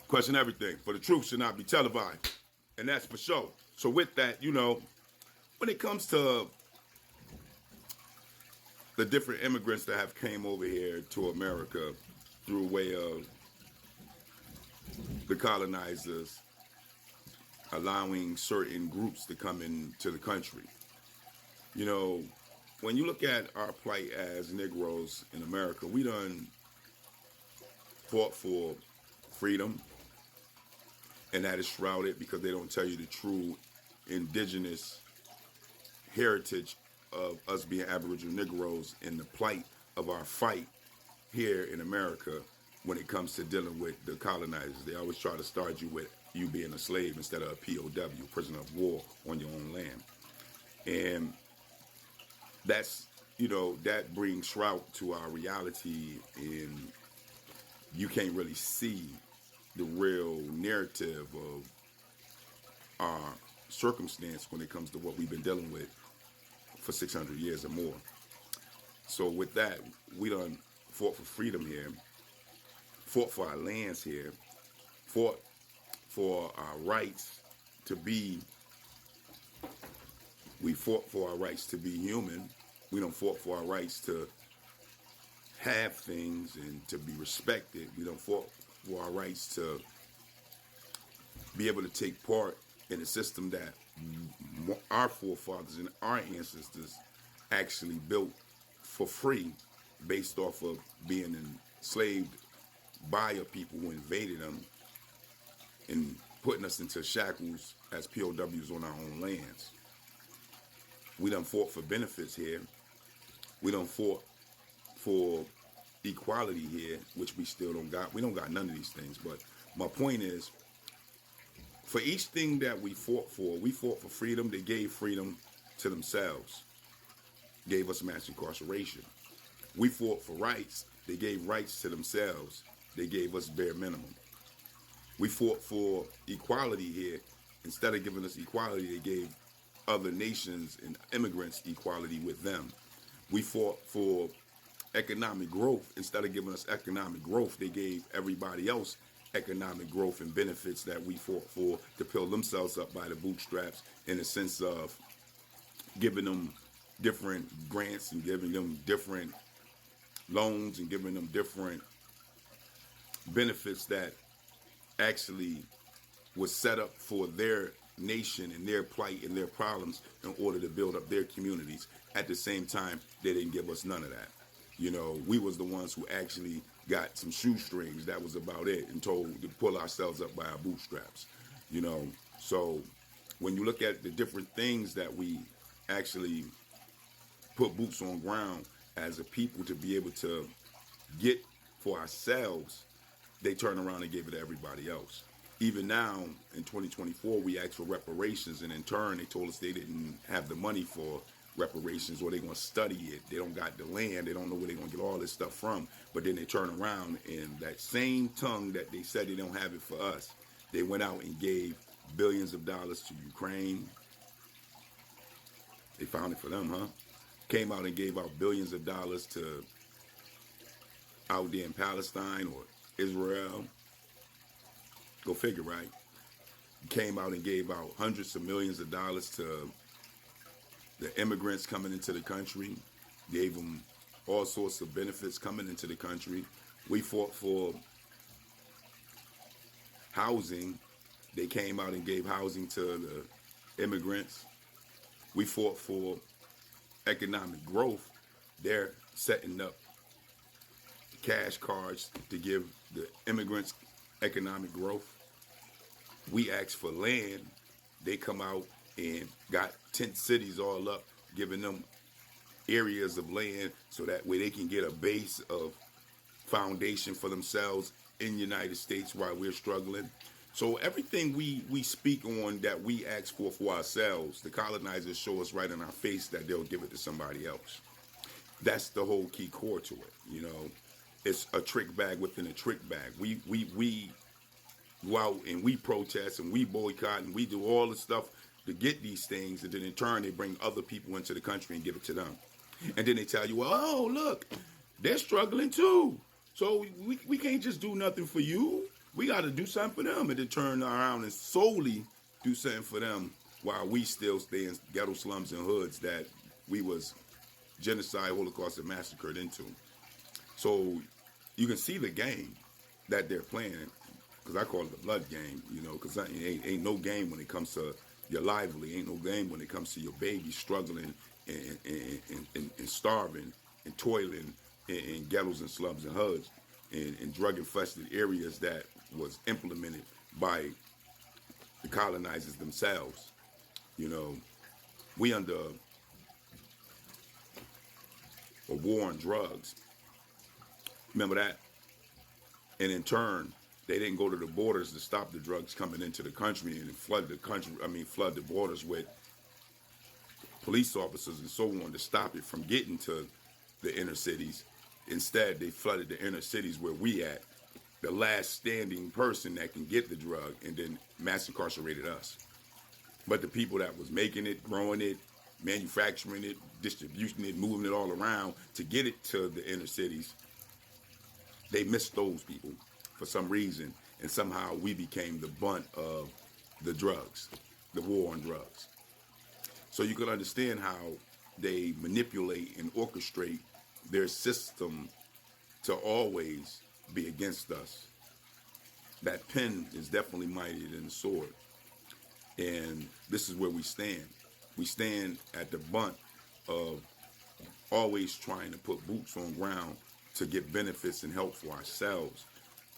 Question everything. For the truth should not be televised. And that's for sure. So with that, when it comes to the different immigrants that have came over here to America through way of the colonizers allowing certain groups to come into the country. When you look at our plight as Negroes in America, we done fought for freedom, and that is shrouded because they don't tell you the true indigenous heritage of us being Aboriginal Negroes and the plight of our fight here in America when it comes to dealing with the colonizers. They always try to start you with you being a slave instead of a POW, prisoner of war on your own land. And that's, that brings shroud to our reality, and you can't really see the real narrative of our circumstance when it comes to what we've been dealing with for 600 years or more. So with that, we done fought for freedom here, fought for our lands here, fought for our rights to be, we fought for our rights to be human. We done fought for our rights to have things and to be respected. We done fought for our rights to be able to take part in a system that our forefathers and our ancestors actually built for free based off of being enslaved by a people who invaded them and putting us into shackles as POWs on our own lands. We done fought for benefits here. We done fought for equality here, which we still don't got. We don't got none of these things. But my point is, for each thing that we fought for freedom. They gave freedom to themselves. Gave us mass incarceration. We fought for rights. They gave rights to themselves. They gave us bare minimum. We fought for equality here. Instead of giving us equality, they gave other nations and immigrants equality with them. We fought for economic growth. Instead of giving us economic growth, they gave everybody else economic growth and benefits that we fought for to pull themselves up by the bootstraps, in the sense of giving them different grants and giving them different loans and giving them different benefits that actually was set up for their nation and their plight and their problems in order to build up their communities. At the same time, they didn't give us none of that. We was the ones who actually got some shoestrings. That was about it, and told to pull ourselves up by our bootstraps. So when you look at the different things that we actually put boots on ground as a people to be able to get for ourselves, they turn around and gave it to everybody else. Even now, in 2024, we asked for reparations, and in turn, they told us they didn't have the money for reparations, or they're going to study it. They don't got the land. They don't know where they're going to get all this stuff from. But then they turn around, and that same tongue that they said they don't have it for us, they went out and gave billions of dollars to Ukraine. They found it for them, huh? Came out and gave out billions of dollars to out there in Palestine or Israel. Go figure, right? Came out and gave out hundreds of millions of dollars to the immigrants coming into the country. Gave them all sorts of benefits coming into the country. We fought for housing. They came out and gave housing to the immigrants. We fought for economic growth. They're setting up cash cards to give the immigrants economic growth. We asked for land. They come out and got tent cities all up, giving them areas of land so that way they can get a base of foundation for themselves in the United States while we're struggling. So everything we speak on that we ask for ourselves, the colonizers show us right in our face that they'll give it to somebody else. That's the whole key core to it. It's a trick bag within a trick bag. We go out and we protest and we boycott and we do all the stuff to get these things, and then in turn they bring other people into the country and give it to them. And then they tell you, well, oh, look, they're struggling too. So we can't just do nothing for you. We got to do something for them and then turn around and solely do something for them while we still stay in ghetto slums and hoods that we was genocide, Holocaust, and massacred into. So you can see the game that they're playing, because I call it the blood game, you know, because ain't no game when it comes to your lively, ain't no game when it comes to your baby struggling and starving and toiling in ghettos and slums and hoods and drug-infested areas that was implemented by the colonizers themselves. You know, we under a war on drugs. Remember that? And in turn, they didn't go to the borders to stop the drugs coming into the country and flood the borders with police officers and so on to stop it from getting to the inner cities. Instead, they flooded the inner cities where we at, the last standing person that can get the drug, and then mass incarcerated us. But the people that was making it, growing it, manufacturing it, distributing it, moving it all around to get it to the inner cities, they missed those people for some reason, and somehow we became the bunt of the drugs, the war on drugs. So you can understand how they manipulate and orchestrate their system to always be against us. That pen is definitely mightier than the sword. And this is where we stand. We stand at the bunt of always trying to put boots on ground to get benefits and help for ourselves.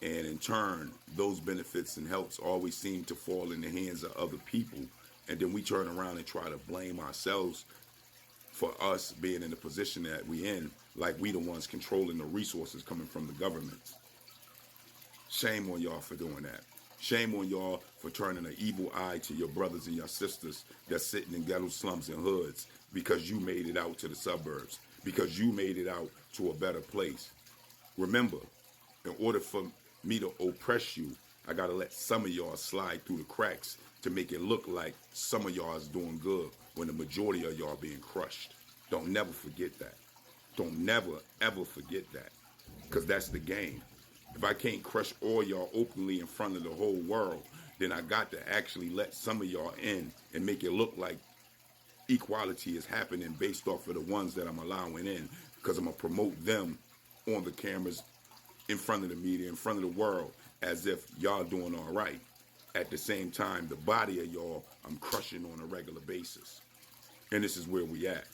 And in turn, those benefits and helps always seem to fall in the hands of other people. And then we turn around and try to blame ourselves for us being in the position that we in, like we the ones controlling the resources coming from the government. Shame on y'all for doing that. Shame on y'all for turning an evil eye to your brothers and your sisters that's sitting in ghetto slums and hoods because you made it out to the suburbs, because you made it out to a better place. Remember, in order for me to oppress you, I gotta let some of y'all slide through the cracks to make it look like some of y'all is doing good when the majority of y'all being crushed. Don't never forget that. Don't never, ever forget that, because that's the game. If I can't crush all y'all openly in front of the whole world, then I got to actually let some of y'all in and make it look like equality is happening based off of the ones that I'm allowing in, because I'm going to promote them on the cameras, in front of the media, in front of the world, as if y'all doing all right. At the same time, the body of y'all, I'm crushing on a regular basis. And this is where we at.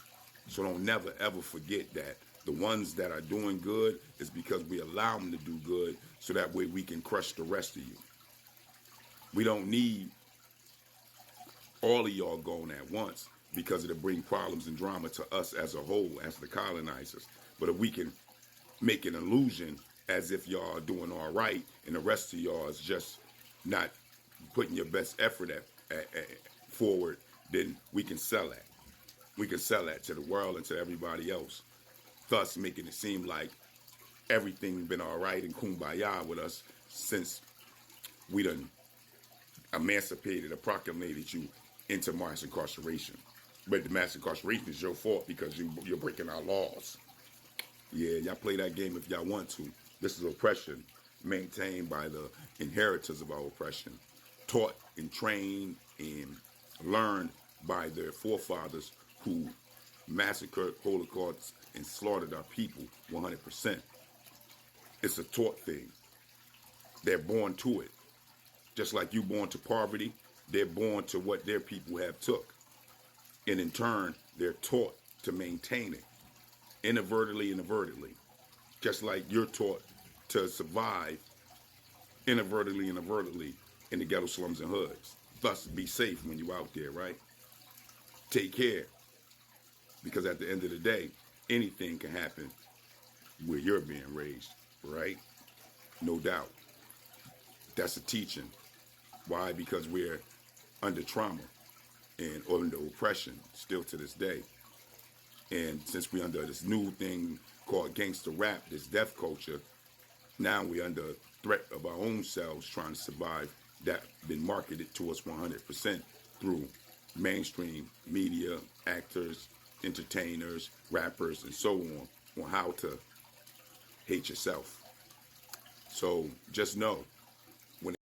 So don't never, ever forget that. The ones that are doing good is because we allow them to do good so that way we can crush the rest of you. We don't need all of y'all going at once because it'll bring problems and drama to us as a whole, as the colonizers. But if we can make an illusion as if y'all are doing all right and the rest of y'all is just not putting your best effort forward, then we can sell that. We can sell that to the world and to everybody else, thus making it seem like everything been all right and kumbaya with us since we done emancipated or proclamated you into mass incarceration. But the mass incarceration is your fault because you're breaking our laws. Yeah, y'all play that game if y'all want to. This is oppression maintained by the inheritors of our oppression, taught and trained and learned by their forefathers who massacred, Holocaust, and slaughtered our people 100%. It's a taught thing. They're born to it. Just like you born to poverty, they're born to what their people have took. And in turn, they're taught to maintain it, inadvertently and overtly. Just like you're taught to survive inadvertently and overtly in the ghetto slums and hoods. Thus, be safe when you're out there, right? Take care. Because at the end of the day, anything can happen where you're being raised, right? No doubt. That's a teaching. Why? Because we're under trauma and under oppression still to this day. And since we're under this new thing called gangster rap, this death culture, now we're under threat of our own selves trying to survive. That been marketed to us 100% through mainstream media, actors, entertainers, rappers, and so on how to hate yourself. So just know